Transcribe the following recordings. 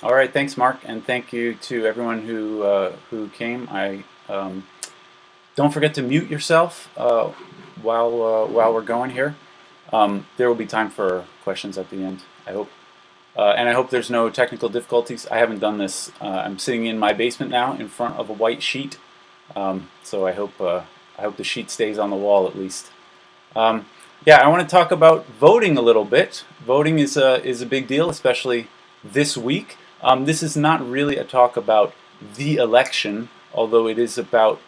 All right, thanks, Mark, and thank you to everyone who came. Don't forget to mute yourself while we're going here. There will be time for questions at the end, I hope. And I hope there's no technical difficulties. I haven't done this. I'm sitting in my basement now in front of a white sheet, so I hope the sheet stays on the wall at least. Yeah, I want to talk about voting a little bit. Voting is a big deal, especially this week. This is not really a talk about the election, although it is about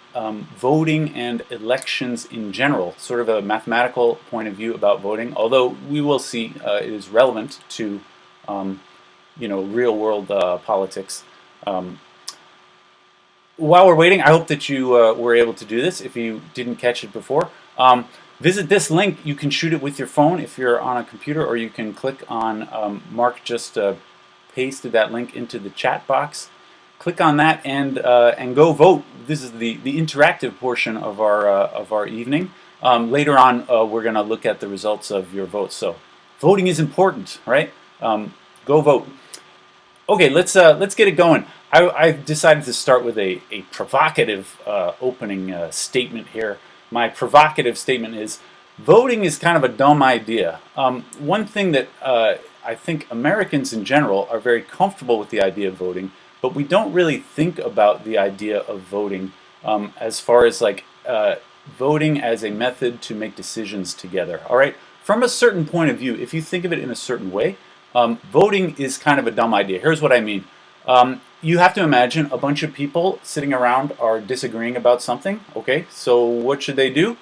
voting and elections in general, sort of a mathematical point of view about voting, although we will see it is relevant to real world politics. While we're waiting, I hope that you were able to do this if you didn't catch it before. Visit this link. You can shoot it with your phone if you're on a computer, or you can click on, Mark just pasted that link into the chat box. Click on that and go vote. This is the interactive portion of our evening. Later on, we're going to look at the results of your votes. So voting is important, right? Go vote. Okay, let's get it going. I've decided to start with a provocative opening statement here. My provocative statement is, voting is kind of a dumb idea. One thing that I think Americans in general are very comfortable with the idea of voting, but we don't really think about the idea of voting as far as like voting as a method to make decisions together. All right, from a certain point of view, if you think of it in a certain way, voting is kind of a dumb idea. Here's what I mean. You have to imagine a bunch of people sitting around are disagreeing about something. Okay, so what should they do?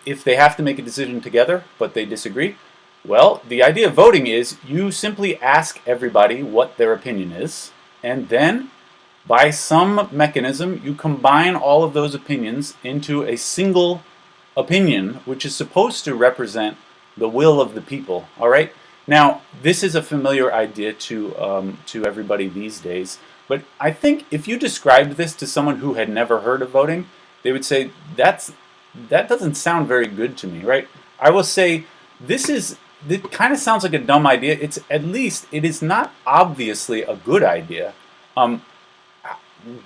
If they have to make a decision together, but they disagree, well, the idea of voting is you simply ask everybody what their opinion is, and then by some mechanism you combine all of those opinions into a single opinion, which is supposed to represent the will of the people. All right. Now, this is a familiar idea to everybody these days, but I think if you described this to someone who had never heard of voting, they would say that doesn't sound very good to me, right? I will say it kind of sounds like a dumb idea. It is not obviously a good idea.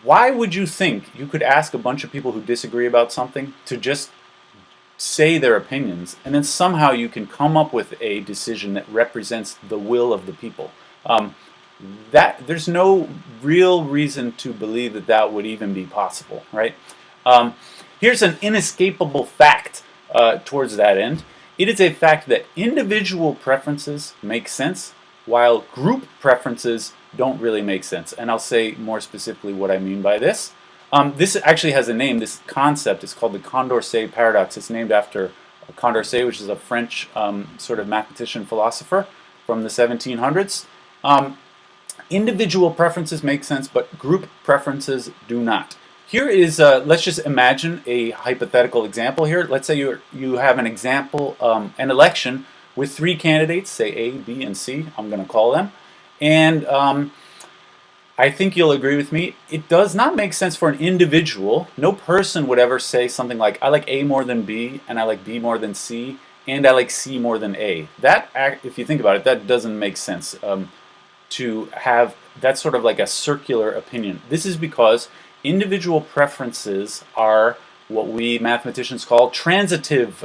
Why would you think you could ask a bunch of people who disagree about something to just say their opinions, and then somehow you can come up with a decision that represents the will of the people? There's no real reason to believe that would even be possible, right? Here's an inescapable fact towards that end. It is a fact that individual preferences make sense, while group preferences don't really make sense. And I'll say more specifically what I mean by this. This actually has a name. This concept is called the Condorcet paradox. It's named after Condorcet, which is a French sort of mathematician philosopher from the 1700s. Individual preferences make sense, but group preferences do not. Here is, let's just imagine a hypothetical example here. Let's say you have an example, an election with three candidates, say A, B, and C, I'm going to call them. And I think you'll agree with me, it does not make sense for an individual. No person would ever say something like, I like A more than B, and I like B more than C, and I like C more than A. That, if you think about it, that doesn't make sense to have, that's sort of like a circular opinion. This is because individual preferences are what we mathematicians call transitive.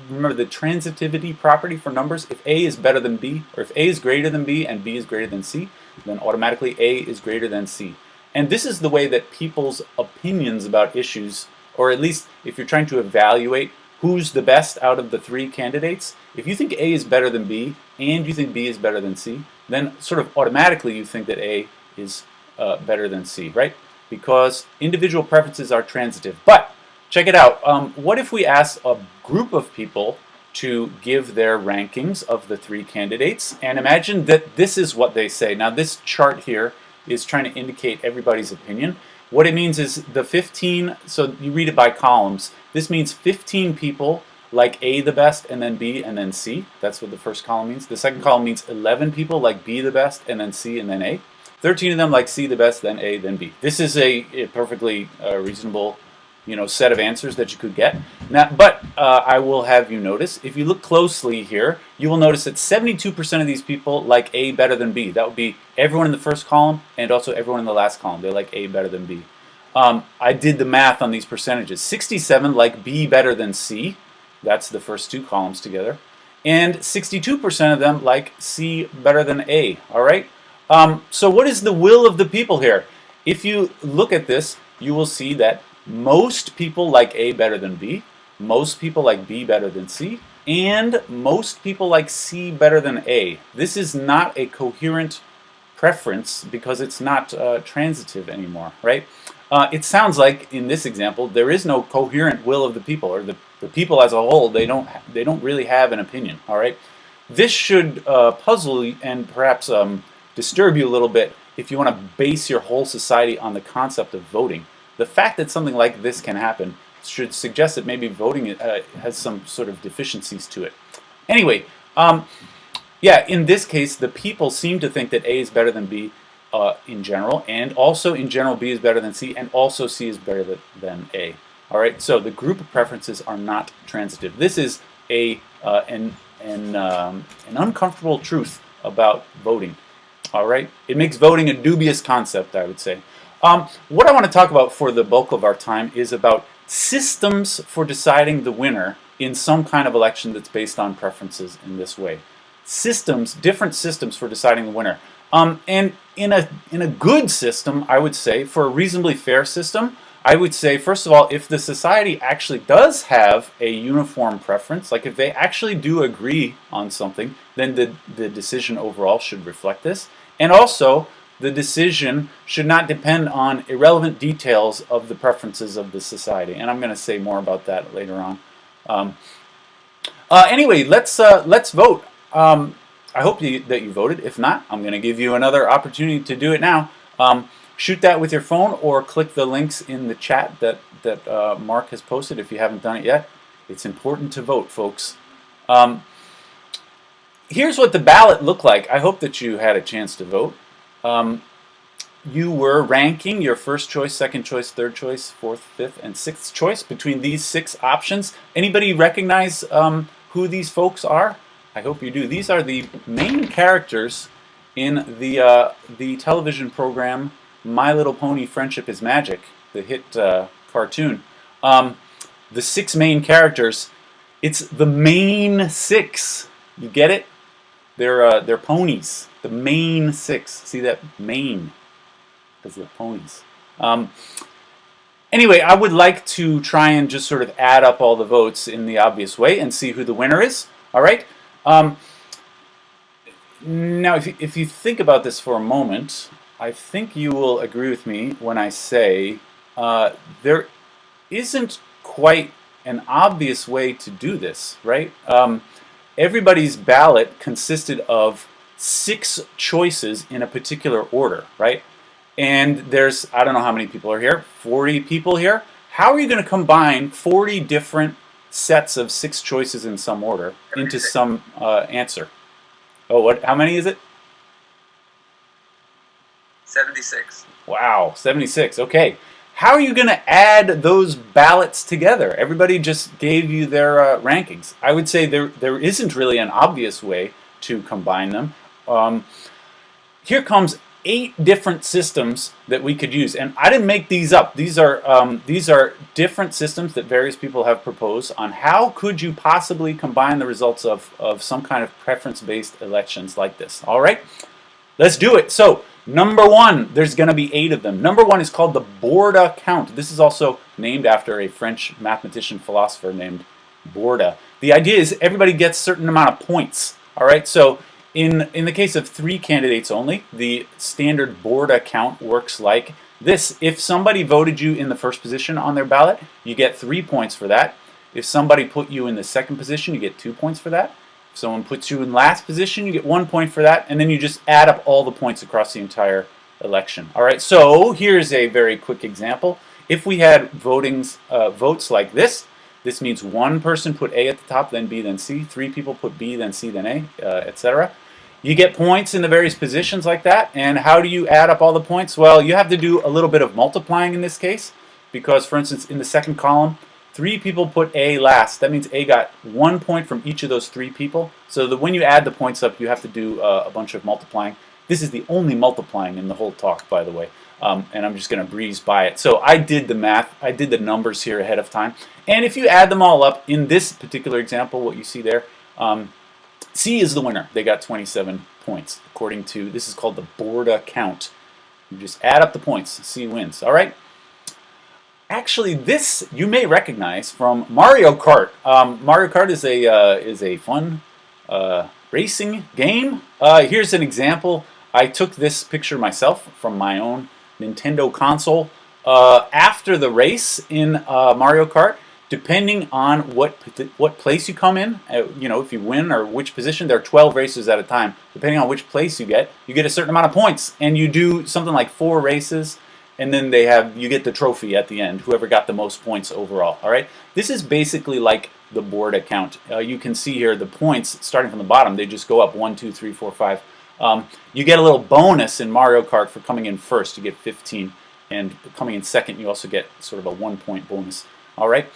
Remember the transitivity property for numbers? If A is better than B, or if A is greater than B and B is greater than C, then automatically A is greater than C. And this is the way that people's opinions about issues, or at least if you're trying to evaluate who's the best out of the three candidates, if you think A is better than B and you think B is better than C, then sort of automatically you think that A is better than C, right? Because individual preferences are transitive. But check it out. What if we ask a group of people to give their rankings of the three candidates, and imagine that this is what they say. Now this chart here is trying to indicate everybody's opinion. What it means is the 15, so you read it by columns, this means 15 people like A the best, and then B, and then C. That's what the first column means. The second column means 11 people like B the best, and then C, and then A. 13 of them like C the best, then A, then B. This is a perfectly reasonable set of answers that you could get. Now, but I will have you notice, if you look closely here, you will notice that 72% of these people like A better than B. That would be everyone in the first column and also everyone in the last column. They like A better than B. I did the math on these percentages. 67 like B better than C. That's the first two columns together. And 62% of them like C better than A. All right? So what is the will of the people here? If you look at this, you will see that most people like A better than B, most people like B better than C, and most people like C better than A. This is not a coherent preference because it's not transitive anymore, right? It sounds like in this example there is no coherent will of the people, or the people as a whole. They don't really have an opinion. All right, this should puzzle you and perhaps disturb you a little bit if you want to base your whole society on the concept of voting. The fact that something like this can happen should suggest that maybe voting has some sort of deficiencies to it. Anyway, yeah, in this case, the people seem to think that A is better than B in general, and also in general B is better than C, and also C is better than A. All right, so the group of preferences are not transitive. This is an uncomfortable truth about voting. All right, it makes voting a dubious concept, I would say. What I want to talk about for the bulk of our time is about systems for deciding the winner in some kind of election that's based on preferences in this way. Systems, different systems for deciding the winner. And in a good system, I would say, for a reasonably fair system, I would say, first of all, if the society actually does have a uniform preference, like if they actually do agree on something, then the decision overall should reflect this. And also, the decision should not depend on irrelevant details of the preferences of the society. And I'm going to say more about that later on. Anyway, let's vote. I hope that you voted. If not, I'm going to give you another opportunity to do it now. Shoot that with your phone or click the links in the chat that Mark has posted if you haven't done it yet. It's important to vote, folks. Here's what the ballot looked like. I hope that you had a chance to vote. You were ranking your first choice, second choice, third choice, fourth, fifth, and sixth choice between these 6 options. Anybody recognize who these folks are? I hope you do. These are the main characters in the television program My Little Pony: Friendship is Magic, the hit cartoon. The 6 main characters. It's the main 6. You get it? They're ponies. The main 6. See that? Main. Because they're ponies. Anyway, I would like to try and just sort of add up all the votes in the obvious way and see who the winner is. All right? Now, if you think about this for a moment, I think you will agree with me when I say there isn't quite an obvious way to do this, right? Everybody's ballot consisted of 6 choices in a particular order, right? And there's, I don't know how many people are here, 40 people here. How are you going to combine 40 different sets of 6 choices in some order into some answer? Oh, what? How many is it? 76. Wow, 76. Okay. How are you going to add those ballots together? Everybody just gave you their rankings. I would say there isn't really an obvious way to combine them. Here comes 8 different systems that we could use, and I didn't make these up. These are different systems that various people have proposed on how could you possibly combine the results of some kind of preference-based elections like this. All right, let's do it. So number 1, there's going to be 8 of them. Number 1 is called the Borda count. This is also named after a French mathematician philosopher named Borda. The idea is everybody gets a certain amount of points. All right, so in the case of 3 candidates only, the standard Borda count works like this. If somebody voted you in the first position on their ballot, you get 3 points for that. If somebody put you in the second position, you get 2 points for that. If someone puts you in last position, you get 1 point for that, and then you just add up all the points across the entire election. All right, so here's a very quick example. If we had votes like this, this means 1 person put A at the top, then B, then C. 3 people put B, then C, then A, etc. You get points in the various positions like that. And how do you add up all the points? Well, you have to do a little bit of multiplying in this case. because, for instance, in the second column, 3 people put A last. That means A got 1 point from each of those 3 people. So that when you add the points up, you have to do a bunch of multiplying. This is the only multiplying in the whole talk, by the way. And I'm just going to breeze by it. So I did the math. I did the numbers here ahead of time. And if you add them all up, in this particular example, what you see there, C is the winner. They got 27 points, according to, this is called the Borda count. You just add up the points. C wins. All right? Actually, this you may recognize from Mario Kart. Mario Kart is a fun racing game. Here's an example. I took this picture myself from my own Nintendo console. After the race in Mario Kart, depending on what place you come in, you know, if you win or which position, there are 12 races at a time. Depending on which place you get a certain amount of points, and you do something like 4 races. And then you get the trophy at the end, whoever got the most points overall. All right. This is basically like the Borda count. You can see here the points starting from the bottom. They just go up 1, 2, 3, 4, 5. You get a little bonus in Mario Kart for coming in first. You get 15, and coming in second, you also get sort of a 1-point bonus. All right.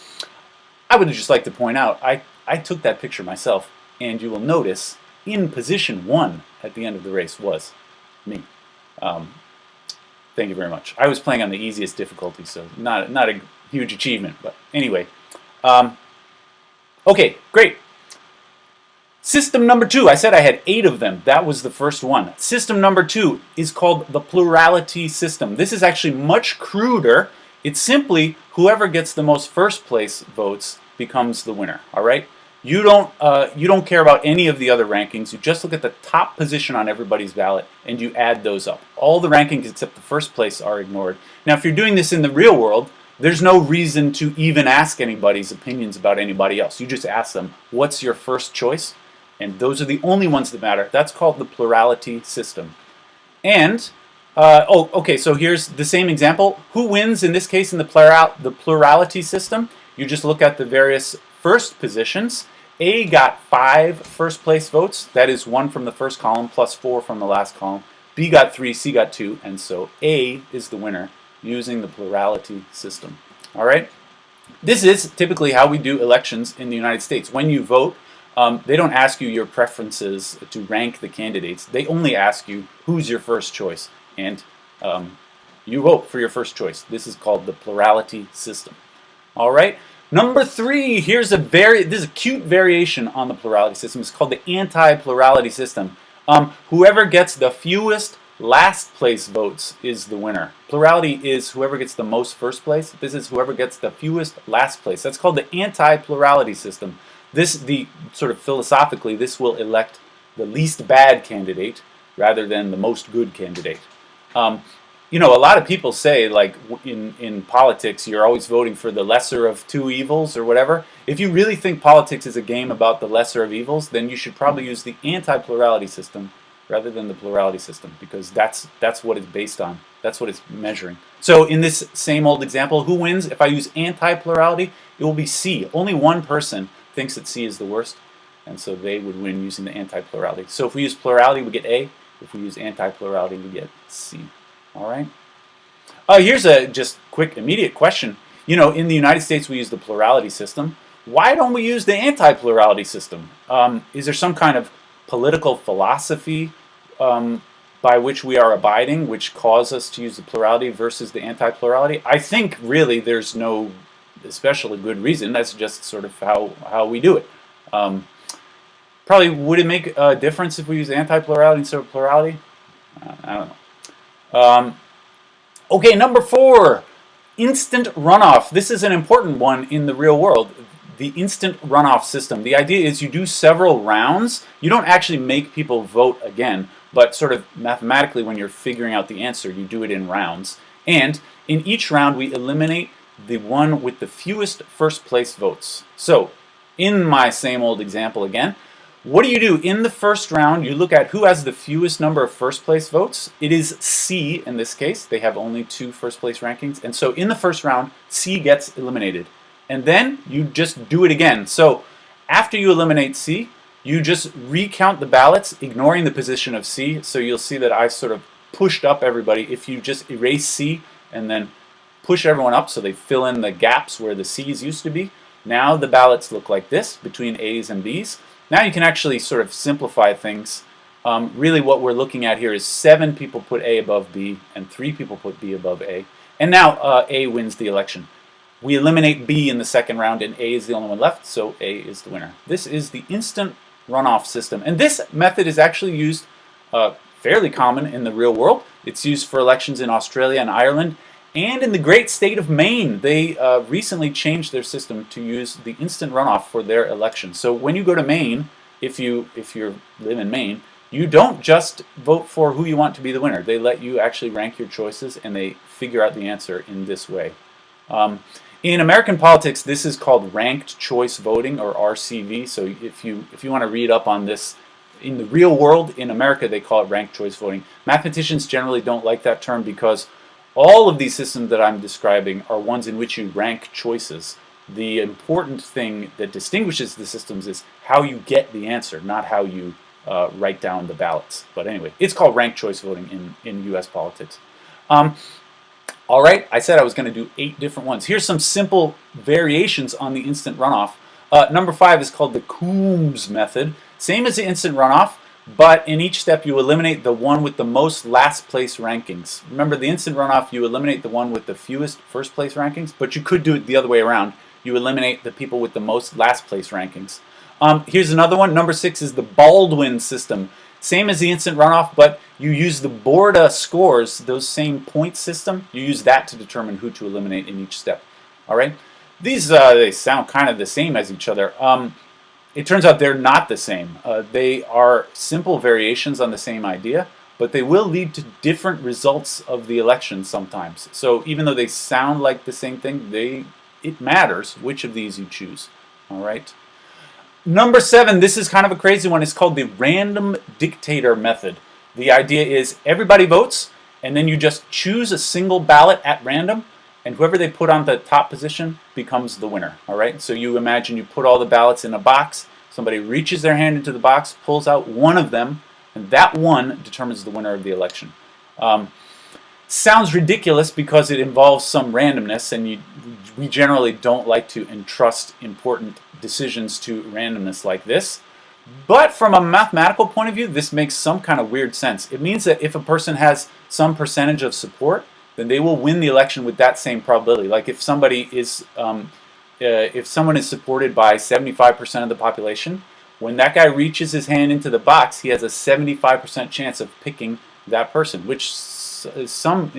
I would just like to point out I took that picture myself, and you will notice in position 1 at the end of the race was me. Thank you very much. I was playing on the easiest difficulty, so not a huge achievement, but anyway. Okay, great. System number 2, I said I had 8 of them. That was the first one. System number 2 is called the plurality system. This is actually much cruder. It's simply whoever gets the most first place votes becomes the winner, all right? You don't care about any of the other rankings. You just look at the top position on everybody's ballot and you add those up. All the rankings except the first place are ignored. Now, if you're doing this in the real world, there's no reason to even ask anybody's opinions about anybody else. You just ask them, what's your first choice? And those are the only ones that matter. That's called the plurality system. And, okay, so here's the same example. Who wins in this case in the plurality system? You just look at the various first positions. A got 5 first place votes. That is 1 from the first column plus 4 from the last column. B got 3, C got 2, and so A is the winner using the plurality system. All right? This is typically how we do elections in the United States. When you vote, they don't ask you your preferences to rank the candidates. They only ask you who's your first choice, and you vote for your first choice. This is called the plurality system. All right? Number 3, this is a cute variation on the plurality system. It's called the anti-plurality system. Whoever gets the fewest last place votes is the winner. Plurality is whoever gets the most first place. This is whoever gets the fewest last place. That's called the anti-plurality system. Sort of philosophically, this will elect the least bad candidate rather than the most good candidate. You know, a lot of people say, like, in politics, you're always voting for the lesser of 2 evils or whatever. If you really think politics is a game about the lesser of evils, then you should probably use the anti-plurality system rather than the plurality system, because that's what it's based on. That's what it's measuring. So in this same old example, who wins? If I use anti-plurality, it will be C. Only one person thinks that C is the worst, and so they would win using the anti-plurality. So if we use plurality, we get A. If we use anti-plurality, we get C. All right. Here's a just quick, immediate question. You know, in the United States, we use the plurality system. Why don't we use the anti-plurality system? Is there some kind of political philosophy by which we are abiding, which cause us to use the plurality versus the anti-plurality? I think really there's no especially good reason. That's just sort of how we do it. Probably would it make a difference if we use anti-plurality instead of plurality? I don't know. Okay, number 4, instant runoff. This is an important one in the real world, the instant runoff system. The idea is you do several rounds. You don't actually make people vote again, but sort of mathematically when you're figuring out the answer, you do it in rounds. And in each round, we eliminate the one with the fewest first place votes. So, in my same old example again, what do? In the first round, you look at who has the fewest number of first place votes. It is C in this case. They have only 2 first place rankings. And so in the first round, C gets eliminated. And then you just do it again. So after you eliminate C, you just recount the ballots, ignoring the position of C. So you'll see that I sort of pushed up everybody. If you just erase C and then push everyone up so they fill in the gaps where the C's used to be. Now the ballots look like this between A's and B's. Now you can actually sort of simplify things. Really what we're looking at here is 7 people put A above B and 3 people put B above A. And now A wins the election. We eliminate B in the second round and A is the only one left, so A is the winner. This is the instant runoff system. And this method is actually used fairly common in the real world. It's used for elections in Australia and Ireland. And in the great state of Maine, they recently changed their system to use the instant runoff for their election. So when you go to Maine, if you live in Maine, you don't just vote for who you want to be the winner. They let you actually rank your choices and they figure out the answer in this way. In American politics, this is called ranked choice voting, or RCV. So if you want to read up on this, in the real world, in America, they call it ranked choice voting. Mathematicians generally don't like that term because all of these systems that I'm describing are ones in which you rank choices. The important thing that distinguishes the systems is how you get the answer, not how you write down the ballots. But anyway, it's called ranked choice voting in US politics. All right, I said I was going to do 8 different ones. Here's some simple variations on the instant runoff. Number 5 is called the Coombs method. Same as the instant runoff, but in each step you eliminate the one with the most last place rankings. Remember, the instant runoff, you eliminate the one with the fewest first place rankings, but you could do it the other way around. You eliminate the people with the most last place rankings. Here's another one. Number 6 is the Baldwin system. Same as the instant runoff, but you use the Borda scores, those same point system. You use that to determine who to eliminate in each step. All right? These, they sound kind of the same as each other. It turns out they're not the same. They are simple variations on the same idea, but they will lead to different results of the election sometimes. So even though they sound like the same thing, it matters which of these you choose. All right? Number 7, this is kind of a crazy one. It's called the random dictator method. The idea is everybody votes, and then you just choose a single ballot at random, and whoever they put on the top position becomes the winner. All right? So you imagine you put all the ballots in a box, somebody reaches their hand into the box, pulls out one of them, and that one determines the winner of the election. Sounds ridiculous because it involves some randomness, and we generally don't like to entrust important decisions to randomness like this. But from a mathematical point of view, this makes some kind of weird sense. It means that if a person has some percentage of support, then they will win the election with that same probability. Like if somebody is, if someone is supported by 75% of the population, when that guy reaches his hand into the box, he has a 75% chance of picking that person, which in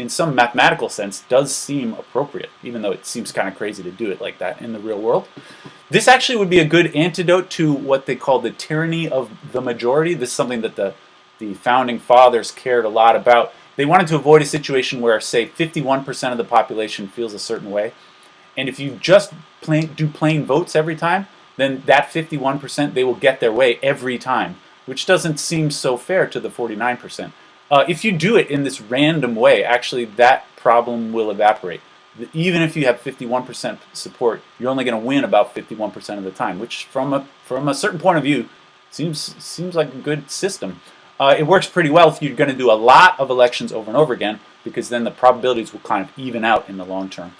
some mathematical sense does seem appropriate, even though it seems kind of crazy to do it like that in the real world. This actually would be a good antidote to what they call the tyranny of the majority. This is something that the founding fathers cared a lot about. They wanted to avoid a situation where, say, 51% of the population feels a certain way, and if you just do plain votes every time, then that 51%, they will get their way every time, which doesn't seem so fair to the 49%. If you do it in this random way, actually that problem will evaporate. Even if you have 51% support, you're only going to win about 51% of the time, which from a certain point of view seems like a good system. It works pretty well if you're going to do a lot of elections over and over again, because then the probabilities will kind of even out in the long term.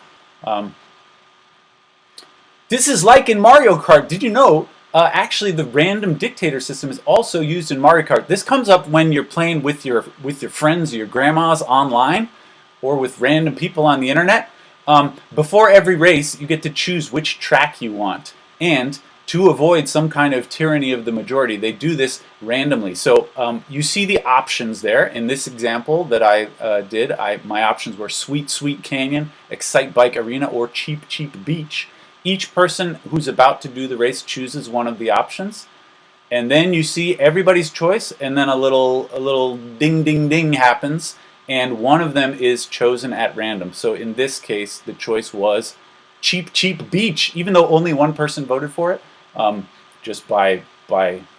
This is like in Mario Kart. Did you know actually the random dictator system is also used in Mario Kart? This comes up when you're playing with your friends or your grandmas online, or with random people on the internet. Before every race, you get to choose which track you want. And to avoid some kind of tyranny of the majority, they do this randomly. So you see the options there. In this example that I did, my options were Sweet Sweet Canyon, Excite Bike Arena, or Cheap Cheap Beach. Each person who's about to do the race chooses one of the options. And then you see everybody's choice, and then a little ding ding ding happens, and one of them is chosen at random. So in this case, the choice was Cheap Cheap Beach, even though only one person voted for it. Just by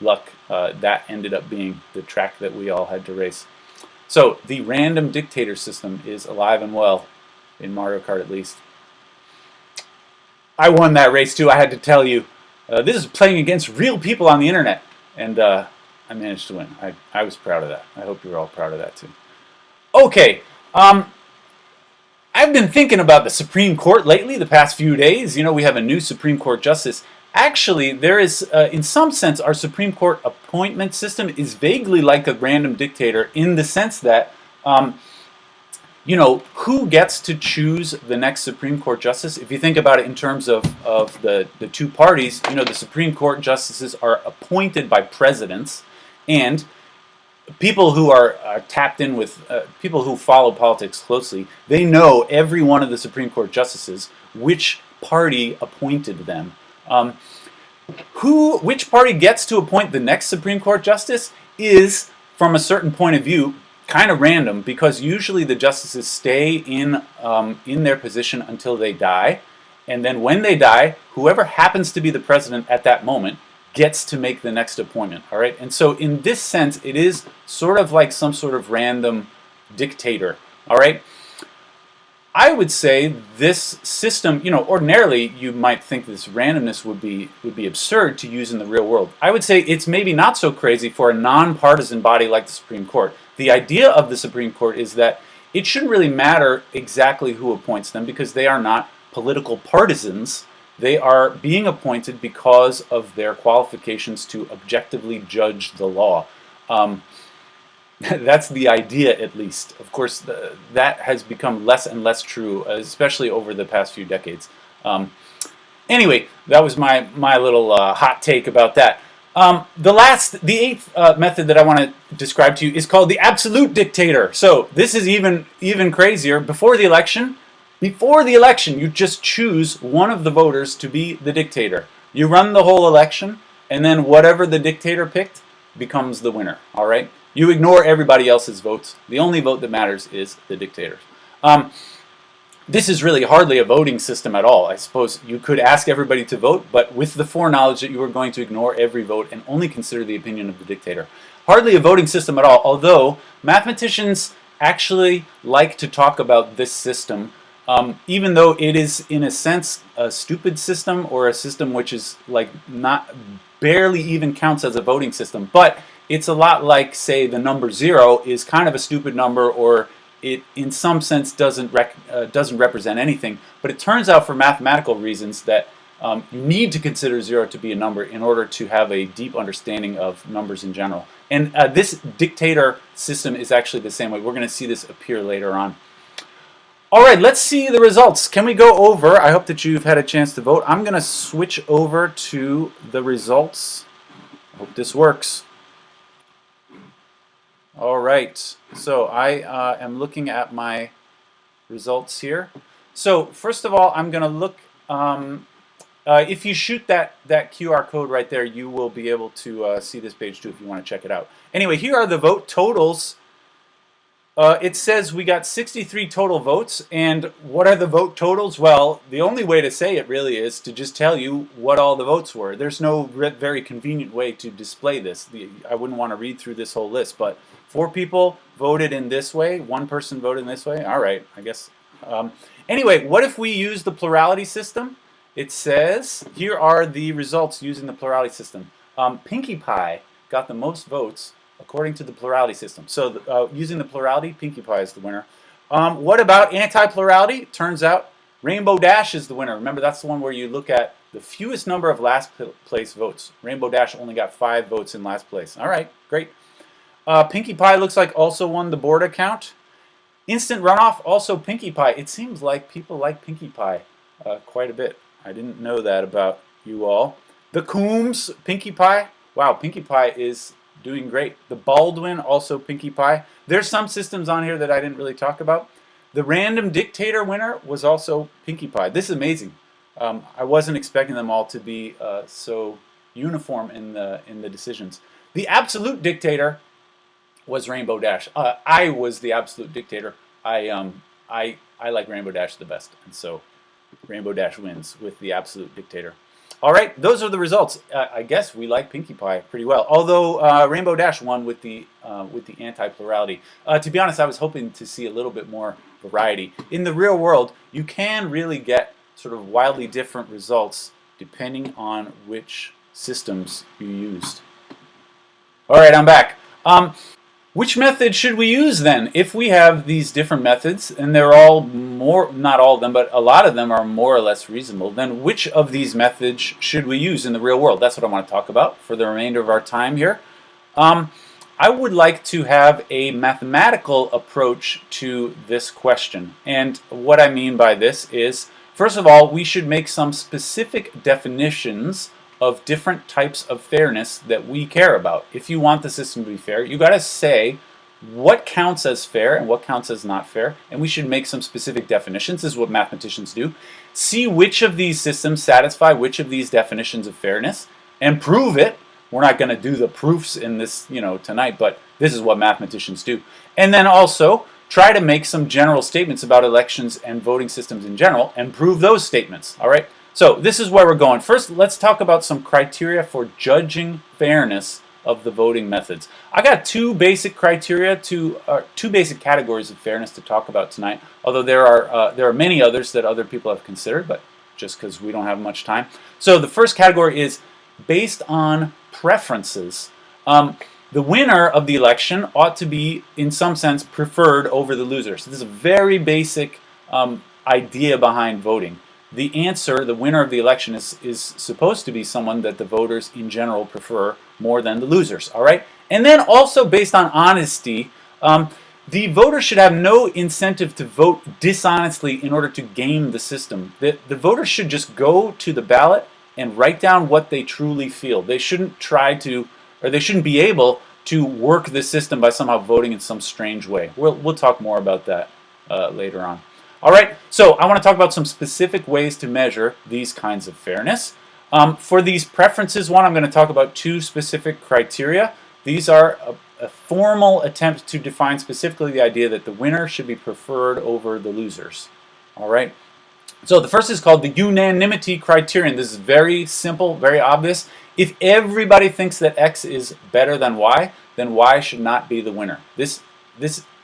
luck, that ended up being the track that we all had to race. So the random dictator system is alive and well in Mario Kart, at least. I won that race too, I had to tell you. This is playing against real people on the internet, and I managed to win. I was proud of that. I hope you were all proud of that too. Okay, I've been thinking about the Supreme Court lately, the past few days. You know, we have a new Supreme Court justice. Actually, there is, in some sense, our Supreme Court appointment system is vaguely like a random dictator in the sense that, you know, who gets to choose the next Supreme Court justice? If you think about it in terms of the two parties, you know, the Supreme Court justices are appointed by presidents, and people who are tapped in with people who follow politics closely, they know every one of the Supreme Court justices, which party appointed them. Which party gets to appoint the next Supreme Court justice is, from a certain point of view, kind of random, because usually the justices stay in their position until they die, and then when they die, whoever happens to be the president at that moment gets to make the next appointment. All right, and so in this sense, it is sort of like some sort of random dictator. All right. I would say this system, you know, ordinarily you might think this randomness would be absurd to use in the real world. I would say it's maybe not so crazy for a non-partisan body like the Supreme Court. The idea of the Supreme Court is that it shouldn't really matter exactly who appoints them because they are not political partisans. They are being appointed because of their qualifications to objectively judge the law. That's the idea, at least. Of course, that has become less and less true, especially over the past few decades. Anyway, that was my little hot take about that. The eighth method that I want to describe to you is called the absolute dictator. So this is even crazier. Before the election, you just choose one of the voters to be the dictator. You run the whole election, and then whatever the dictator picked becomes the winner. All right. You ignore everybody else's votes. The only vote that matters is the dictator's. This is really hardly a voting system at all. I suppose you could ask everybody to vote, but with the foreknowledge that you are going to ignore every vote and only consider the opinion of the dictator. Hardly a voting system at all, although mathematicians actually like to talk about this system, even though it is, in a sense, a stupid system or a system which is like barely even counts as a voting system. But it's a lot like, say, the number 0 is kind of a stupid number, or it, in some sense, doesn't represent anything. But it turns out, for mathematical reasons, that you need to consider 0 to be a number in order to have a deep understanding of numbers in general. And this dictator system is actually the same way. We're going to see this appear later on. All right, let's see the results. Can we go over? I hope that you've had a chance to vote. I'm going to switch over to the results. I hope this works. All right, so I am looking at my results here. So first of all, I'm going to look, if you shoot that QR code right there, you will be able to see this page too if you want to check it out. Anyway, here are the vote totals. It says we got 63 total votes, and what are the vote totals? Well, the only way to say it really is to just tell you what all the votes were. There's no very convenient way to display this. I wouldn't want to read through this whole list, but 4 people voted in this way, 1 person voted in this way. All right, I guess. Anyway, what if we use the plurality system? It says, here are the results using the plurality system. Pinkie Pie got the most votes according to the plurality system. So using the plurality, Pinkie Pie is the winner. What about anti-plurality? Turns out Rainbow Dash is the winner. Remember, that's the one where you look at the fewest number of last place votes. Rainbow Dash only got 5 votes in last place. All right, great. Pinkie Pie looks like also won the Borda count. Instant Runoff, also Pinkie Pie. It seems like people like Pinkie Pie quite a bit. I didn't know that about you all. The Coombs, Pinkie Pie. Wow, Pinkie Pie is doing great. The Baldwin, also Pinkie Pie. There's some systems on here that I didn't really talk about. The random dictator winner was also Pinkie Pie. This is amazing. I wasn't expecting them all to be so uniform in the decisions. The absolute dictator was Rainbow Dash. I was the absolute dictator. I like Rainbow Dash the best, and so Rainbow Dash wins with the absolute dictator. All right, those are the results. I guess we like Pinkie Pie pretty well, although Rainbow Dash won with the anti-plurality. To be honest, I was hoping to see a little bit more variety. In the real world, you can really get sort of wildly different results depending on which systems you used. All right, I'm back. Which method should we use then? If we have these different methods, and they're all more, not all of them, but a lot of them are more or less reasonable, then which of these methods should we use in the real world? That's what I want to talk about for the remainder of our time here. I would like to have a mathematical approach to this question. And what I mean by this is, first of all, we should make some specific definitions of different types of fairness that we care about. If you want the system to be fair, you got to say what counts as fair and what counts as not fair, and we should make some specific definitions. This is what mathematicians do. See which of these systems satisfy which of these definitions of fairness and prove it. We're not going to do the proofs in this, tonight, but this is what mathematicians do. And then also try to make some general statements about elections and voting systems in general and prove those statements. All right? So this is where we're going. First, let's talk about some criteria for judging fairness of the voting methods. I got two basic criteria, two basic categories of fairness to talk about tonight. Although there are many others that other people have considered, but just because we don't have much time. So the first category is based on preferences. The winner of the election ought to be, in some sense, preferred over the loser. So this is a very basic idea behind voting. The answer, the winner of the election, is supposed to be someone that the voters in general prefer more than the losers. All right? And then also based on honesty, the voters should have no incentive to vote dishonestly in order to game the system. The voters should just go to the ballot and write down what they truly feel. They shouldn't try to, or they shouldn't be able to work the system by somehow voting in some strange way. We'll talk more about that later on. All right, so I want to talk about some specific ways to measure these kinds of fairness. For these preferences one, I'm going to talk about two specific criteria. These are a formal attempt to define specifically the idea that the winner should be preferred over the losers. All right. So the first is called the unanimity criterion. This is very simple, very obvious. If everybody thinks that X is better than Y, then Y should not be the winner. This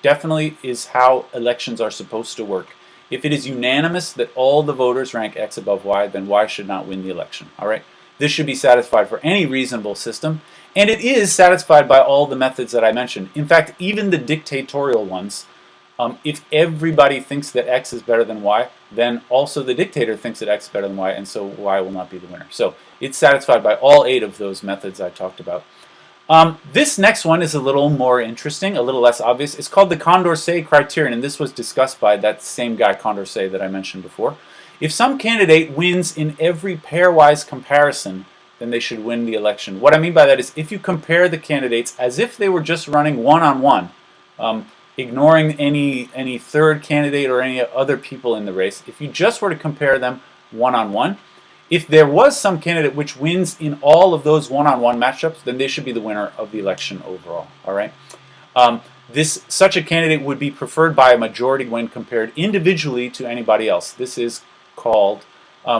definitely is how elections are supposed to work. If it is unanimous that all the voters rank X above Y, then Y should not win the election. All right? This should be satisfied for any reasonable system, and it is satisfied by all the methods that I mentioned. In fact, even the dictatorial ones, if everybody thinks that X is better than Y, then also the dictator thinks that X is better than Y, and so Y will not be the winner. So it's satisfied by all 8 of those methods I talked about. This next one is a little more interesting, a little less obvious. It's called the Condorcet criterion, and this was discussed by that same guy, Condorcet, that I mentioned before. If some candidate wins in every pairwise comparison, then they should win the election. What I mean by that is if you compare the candidates as if they were just running one-on-one, ignoring any third candidate or any other people in the race, if you just were to compare them one-on-one, if there was some candidate which wins in all of those one-on-one matchups, then they should be the winner of the election overall. All right. Such a candidate would be preferred by a majority when compared individually to anybody else. This is called,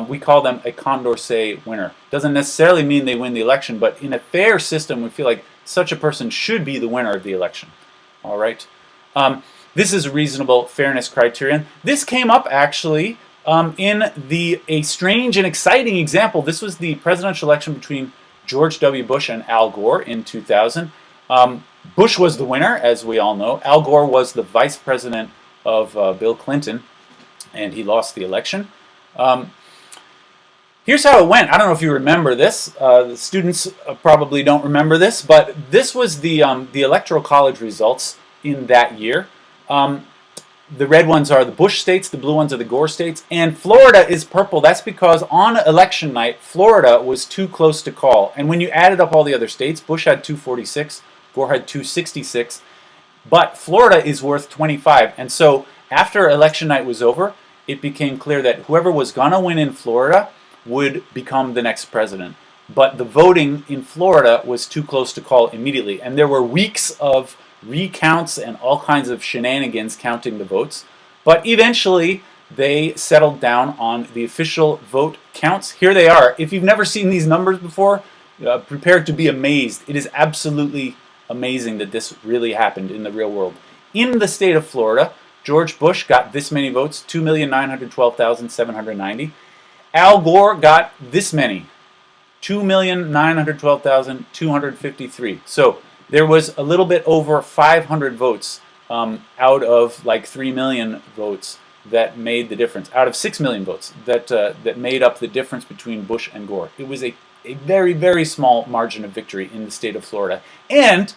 we call them a Condorcet winner. Doesn't necessarily mean they win the election, but in a fair system, we feel like such a person should be the winner of the election. All right. This is a reasonable fairness criterion. This came up actually in a strange and exciting example. This was the presidential election between George W. Bush and Al Gore in 2000. Bush was the winner, as we all know. Al Gore was the vice president of Bill Clinton, and he lost the election. Here's how it went. I don't know if you remember this. The students probably don't remember this, but this was the Electoral College results in that year. The red ones are the Bush states, the blue ones are the Gore states, and Florida is purple. That's because on election night, Florida was too close to call. And when you added up all the other states, Bush had 246, Gore had 266, but Florida is worth 25. And so after election night was over, it became clear that whoever was going to win in Florida would become the next president. But the voting in Florida was too close to call immediately. And there were weeks of recounts and all kinds of shenanigans counting the votes. But eventually, they settled down on the official vote counts. Here they are. If you've never seen these numbers before, prepare to be amazed. It is absolutely amazing that this really happened in the real world. In the state of Florida, George Bush got this many votes, 2,912,790. Al Gore got this many, 2,912,253. So there was a little bit over 500 votes out of like 3 million votes that made the difference, out of 6 million votes that made up the difference between Bush and Gore. It was a very, very small margin of victory in the state of Florida. And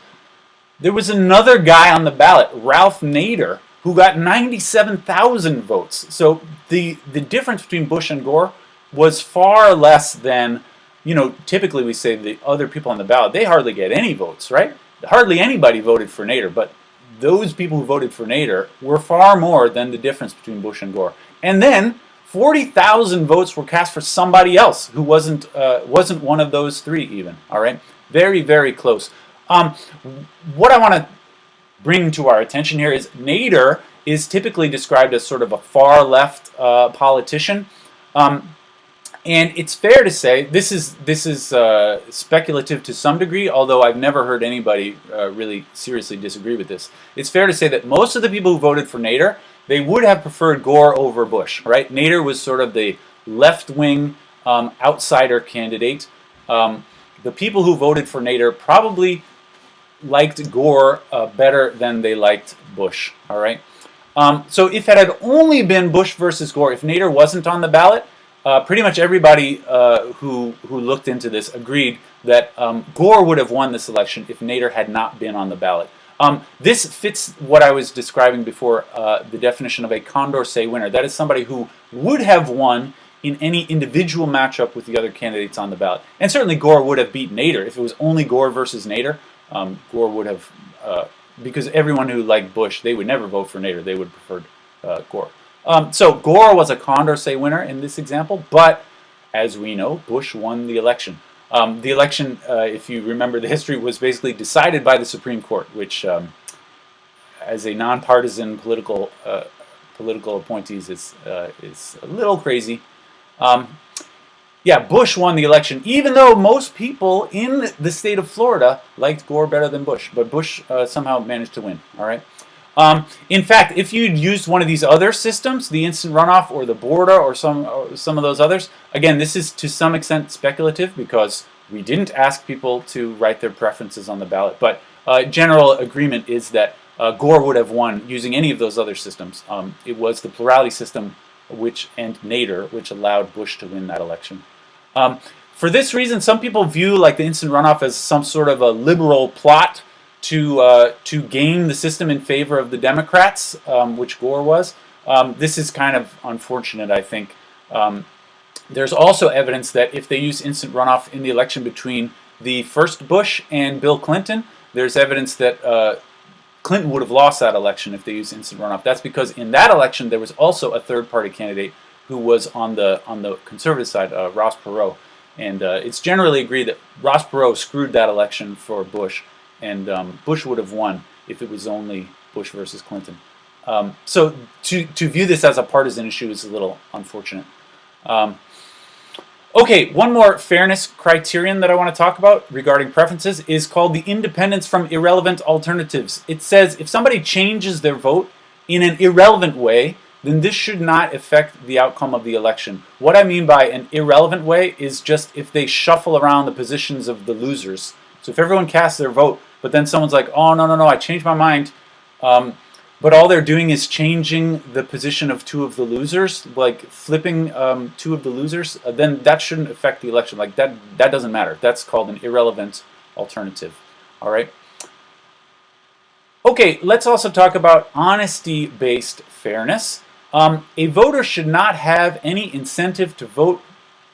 there was another guy on the ballot, Ralph Nader, who got 97,000 votes. So the difference between Bush and Gore was far less than, you know, typically we say the other people on the ballot, they hardly get any votes, right? Hardly anybody voted for Nader, but those people who voted for Nader were far more than the difference between Bush and Gore. And then 40,000 votes were cast for somebody else who wasn't one of those three even, all right? Very, very close. What I want to bring to our attention here is Nader is typically described as sort of a far left politician. And it's fair to say, this is speculative to some degree, although I've never heard anybody really seriously disagree with this. It's fair to say that most of the people who voted for Nader, they would have preferred Gore over Bush, right? Nader was sort of the left-wing outsider candidate. The people who voted for Nader probably liked Gore better than they liked Bush, all right? So if it had only been Bush versus Gore, if Nader wasn't on the ballot, pretty much everybody who looked into this agreed that Gore would have won this election if Nader had not been on the ballot. This fits what I was describing before, the definition of a Condorcet winner. That is somebody who would have won in any individual matchup with the other candidates on the ballot. And certainly Gore would have beat Nader. If it was only Gore versus Nader, Gore would have, because everyone who liked Bush, they would never vote for Nader. They would have preferred Gore. So Gore was a Condorcet winner in this example, but as we know, Bush won the election. The election, if you remember the history, was basically decided by the Supreme Court, which, as a nonpartisan political appointees, is a little crazy. Yeah, Bush won the election, even though most people in the state of Florida liked Gore better than Bush, but Bush somehow managed to win. All right. In fact, if you'd used one of these other systems, the instant runoff or the Borda or some of those others, again, this is to some extent speculative because we didn't ask people to write their preferences on the ballot, but general agreement is that Gore would have won using any of those other systems. It was the plurality system and Nader which allowed Bush to win that election. For this reason, some people view like the instant runoff as some sort of a liberal plot to game the system in favor of the Democrats, which Gore was. This is kind of unfortunate, I think. There's also evidence that if they use instant runoff in the election between the first Bush and Bill Clinton, there's evidence that Clinton would have lost that election if they used instant runoff. That's because in that election there was also a third-party candidate who was on the conservative side, Ross Perot, and it's generally agreed that Ross Perot screwed that election for Bush. And Bush would have won if it was only Bush versus Clinton. So to view this as a partisan issue is a little unfortunate. Okay, one more fairness criterion that I want to talk about regarding preferences is called the independence from irrelevant alternatives. It says if somebody changes their vote in an irrelevant way, then this should not affect the outcome of the election. What I mean by an irrelevant way is just if they shuffle around the positions of the losers. So if everyone casts their vote, but then someone's like, oh, no, I changed my mind, but all they're doing is changing the position of two of the losers, like flipping two of the losers, then that shouldn't affect the election. Like that doesn't matter. That's called an irrelevant alternative. All right. Okay, let's also talk about honesty-based fairness. A voter should not have any incentive to vote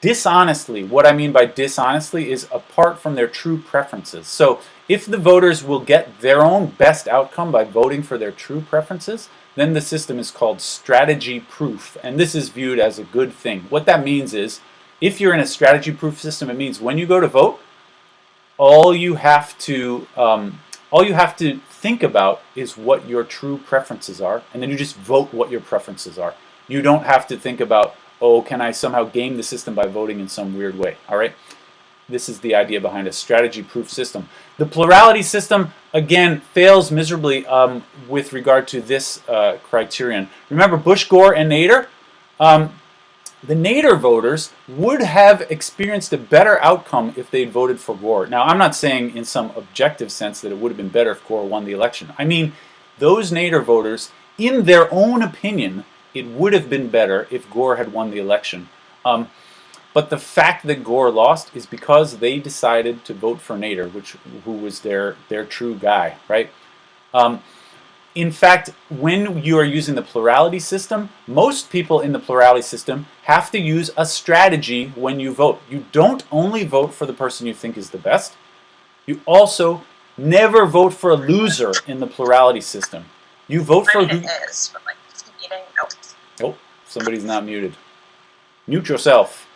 dishonestly. What I mean by dishonestly is apart from their true preferences. So if the voters will get their own best outcome by voting for their true preferences, then the system is called strategy proof, and this is viewed as a good thing. What that means is if you're in a strategy proof system, it means when you go to vote, all you have to think about is what your true preferences are, and then you just vote what your preferences are. You don't have to think about, oh, can I somehow game the system by voting in some weird way, all right? This is the idea behind a strategy-proof system. The plurality system, again, fails miserably with regard to this criterion. Remember Bush, Gore, and Nader? the Nader voters would have experienced a better outcome if they'd voted for Gore. Now, I'm not saying in some objective sense that it would have been better if Gore won the election. I mean, those Nader voters, in their own opinion, it would have been better if Gore had won the election. But the fact that Gore lost is because they decided to vote for Nader, who was their true guy, right? In fact, when you are using the plurality system, most people in the plurality system have to use a strategy when you vote. You don't only vote for the person you think is the best. You also never vote for a loser in the plurality system. You vote for who... Oh, somebody's not muted. Mute yourself.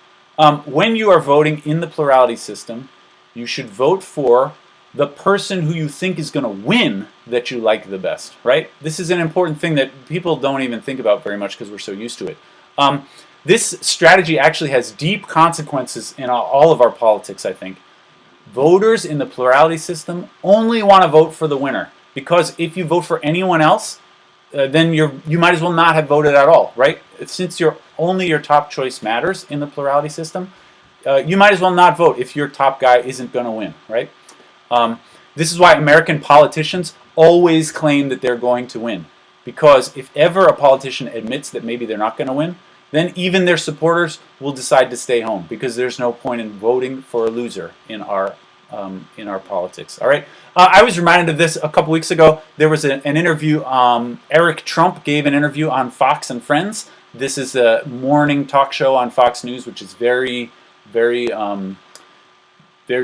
When you are voting in the plurality system, you should vote for the person who you think is going to win that you like the best, right? This is an important thing that people don't even think about very much because we're so used to it. This strategy actually has deep consequences in all of our politics, I think. Voters in the plurality system only want to vote for the winner, because if you vote for anyone else, then you might as well not have voted at all, right? Since only your top choice matters in the plurality system, you might as well not vote if your top guy isn't going to win, right? This is why American politicians always claim that they're going to win. Because if ever a politician admits that maybe they're not going to win, then even their supporters will decide to stay home, because there's no point in voting for a loser in our politics. All right. I was reminded of this a couple weeks ago. There was an interview. Eric Trump gave an interview on Fox and Friends. This is a morning talk show on Fox News, which is very, very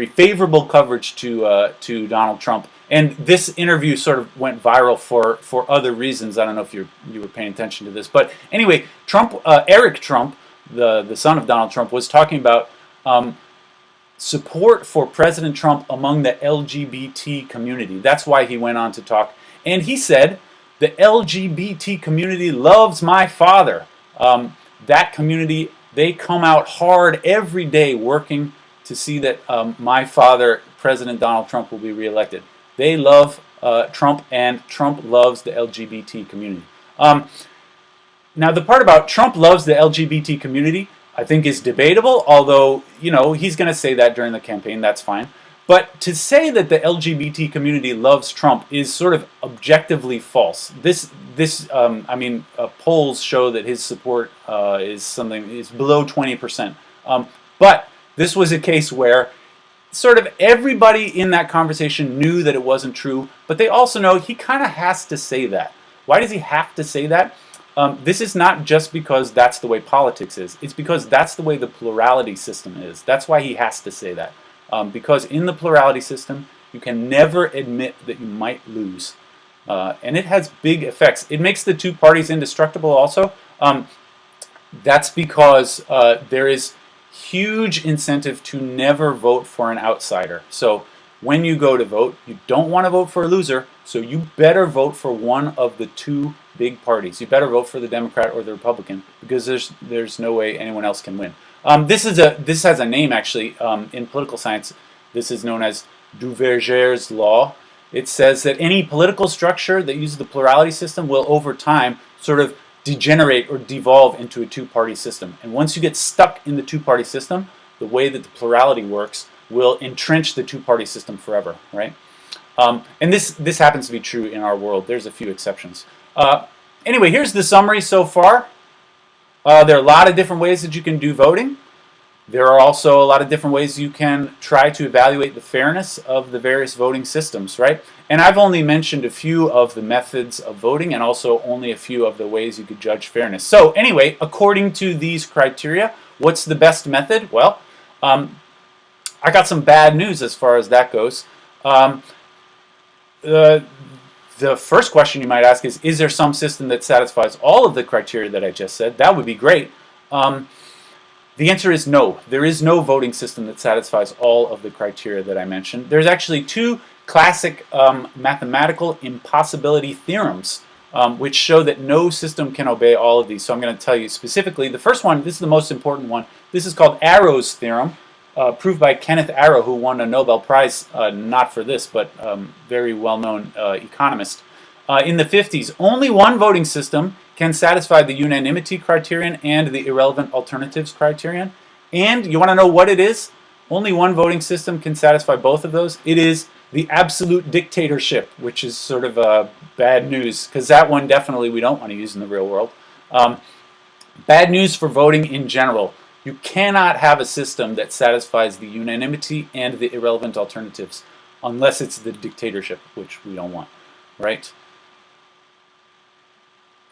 favorable coverage to Donald Trump. And this interview sort of went viral for other reasons. I don't know if you were paying attention to this, but anyway, Eric Trump, the son of Donald Trump, was talking about support for President Trump among the LGBT community. That's why he went on to talk. And he said, the LGBT community loves my father. That community, they come out hard every day working to see that my father, President Donald Trump, will be reelected. They love Trump, and Trump loves the LGBT community. Now, the part about Trump loves the LGBT community, I think, is debatable, although, you know, he's going to say that during the campaign. That's fine. But to say that the LGBT community loves Trump is sort of objectively false. Polls show that his support is below 20%. But this was a case where sort of everybody in that conversation knew that it wasn't true, but they also know he kind of has to say that. Why does he have to say that? This is not just because that's the way politics is. It's because that's the way the plurality system is. That's why he has to say that. Because in the plurality system, you can never admit that you might lose. And it has big effects. It makes the two parties indestructible also. That's because there is huge incentive to never vote for an outsider. So when you go to vote, you don't want to vote for a loser, so you better vote for one of the two big parties. You better vote for the Democrat or the Republican, because there's no way anyone else can win. This has a name, actually, in political science. This is known as Duverger's law. It says that any political structure that uses the plurality system will, over time, sort of degenerate or devolve into a two-party system. And once you get stuck in the two-party system, the way that the plurality works will entrench the two-party system forever, right? And this happens to be true in our world. There's a few exceptions. Anyway, here's the summary so far. There are a lot of different ways that you can do voting. There are also a lot of different ways you can try to evaluate the fairness of the various voting systems, right? And I've only mentioned a few of the methods of voting, and also only a few of the ways you could judge fairness. So anyway, according to these criteria, what's the best method? Well, I got some bad news as far as that goes. The first question you might ask is there some system that satisfies all of the criteria that I just said? That would be great. The answer is no. There is no voting system that satisfies all of the criteria that I mentioned. There's actually two classic mathematical impossibility theorems which show that no system can obey all of these. So I'm going to tell you specifically. The first one, this is the most important one. This is called Arrow's theorem, proved by Kenneth Arrow, who won a Nobel Prize, not for this, but very well-known economist. In the 50s, only one voting system can satisfy the unanimity criterion and the irrelevant alternatives criterion. And you want to know what it is? Only one voting system can satisfy both of those. It is the absolute dictatorship, which is sort of bad news, because that one definitely we don't want to use in the real world. Bad news for voting in general. You cannot have a system that satisfies the unanimity and the irrelevant alternatives unless it's the dictatorship, which we don't want, right?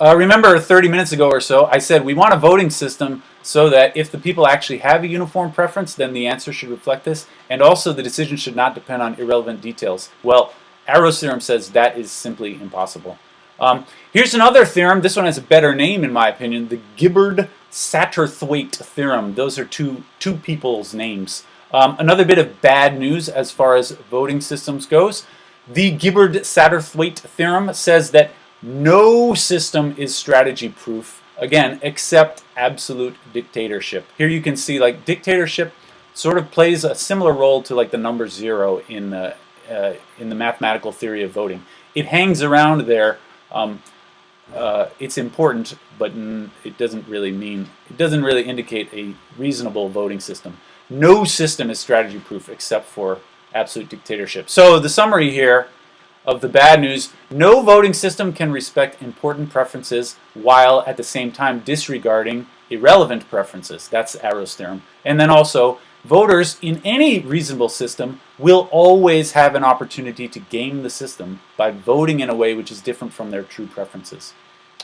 Remember 30 minutes ago or so, I said we want a voting system so that if the people actually have a uniform preference, then the answer should reflect this, and also the decision should not depend on irrelevant details. Well, Arrow's theorem says that is simply impossible. Here's another theorem. This one has a better name, in my opinion, the Gibbard-Satterthwaite theorem. Those are two people's names. Another bit of bad news as far as voting systems goes. The Gibbard-Satterthwaite theorem says that no system is strategy proof, again, except absolute dictatorship. Here you can see like dictatorship sort of plays a similar role to like the number 0 in the mathematical theory of voting. It hangs around there. It's important, but it doesn't really indicate a reasonable voting system. No system is strategy proof except for absolute dictatorship. So the summary here of the bad news: no voting system can respect important preferences while at the same time disregarding irrelevant preferences. That's Arrow's theorem. And then also, voters in any reasonable system will always have an opportunity to game the system by voting in a way which is different from their true preferences.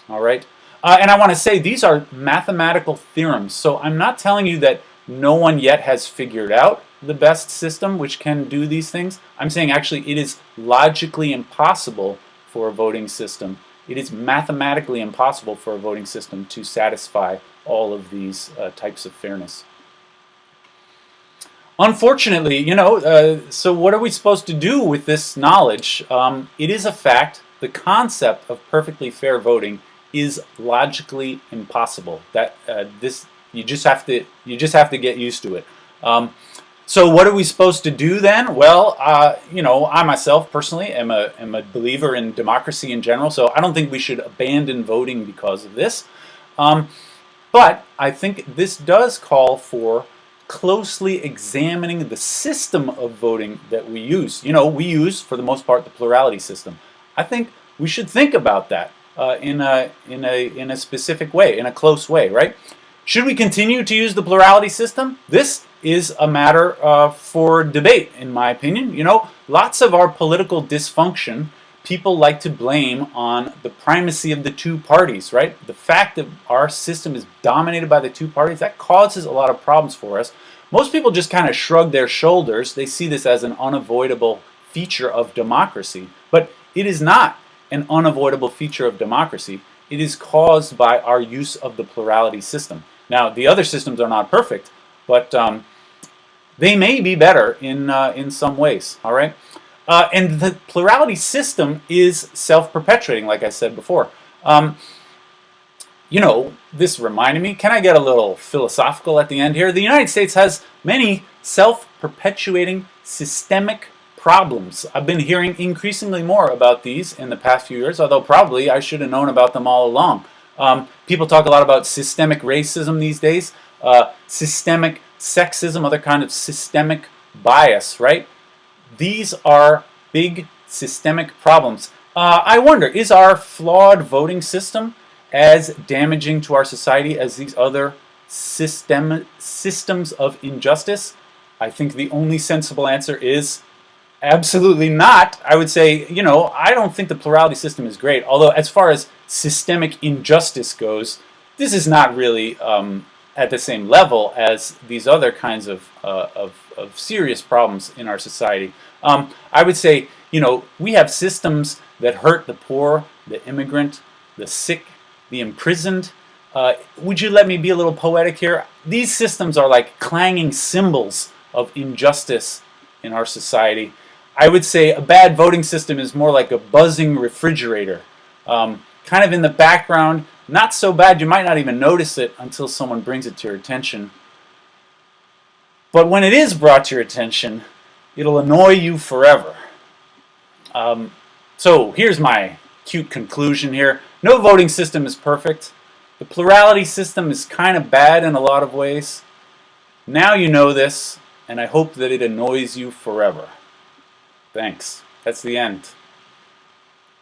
All right? And I want to say these are mathematical theorems, so I'm not telling you that no one yet has figured out the best system which can do these things. I'm saying actually it is logically impossible for a voting system. It is mathematically impossible for a voting system to satisfy all of these types of fairness. Unfortunately, so what are we supposed to do with this knowledge? It is a fact. The concept of perfectly fair voting is logically impossible. That you just have to get used to it. So what are we supposed to do then? Well, I myself personally am a believer in democracy in general, so I don't think we should abandon voting because of this. But I think this does call for closely examining the system of voting that we use. We use, for the most part, the plurality system. I think we should think about that in a specific way, in a close way, right? Should we continue to use the plurality system? This is a matter for debate, in my opinion. Lots of our political dysfunction, people like to blame on the primacy of the two parties, right? The fact that our system is dominated by the two parties, that causes a lot of problems for us. Most people just kind of shrug their shoulders. They see this as an unavoidable feature of democracy, but it is not an unavoidable feature of democracy. It is caused by our use of the plurality system. Now, the other systems are not perfect, but they may be better in some ways, all right? And the plurality system is self-perpetuating, like I said before. This reminded me, can I get a little philosophical at the end here? The United States has many self-perpetuating systemic problems. I've been hearing increasingly more about these in the past few years, although probably I should have known about them all along. People talk a lot about systemic racism these days, systemic sexism, other kind of systemic bias, right? These are big systemic problems. I wonder, is our flawed voting system as damaging to our society as these other systems of injustice? I think the only sensible answer is absolutely not. I would say, I don't think the plurality system is great, although as far as systemic injustice goes, this is not really at the same level as these other kinds of serious problems in our society. I would say, we have systems that hurt the poor, the immigrant, the sick, the imprisoned. Would you let me be a little poetic here? These systems are like clanging cymbals of injustice in our society. I would say a bad voting system is more like a buzzing refrigerator. Kind of in the background, not so bad, you might not even notice it until someone brings it to your attention. But when it is brought to your attention, it'll annoy you forever. So here's my cute conclusion here. No voting system is perfect. The plurality system is kind of bad in a lot of ways. Now you know this, and I hope that it annoys you forever. Thanks. That's the end.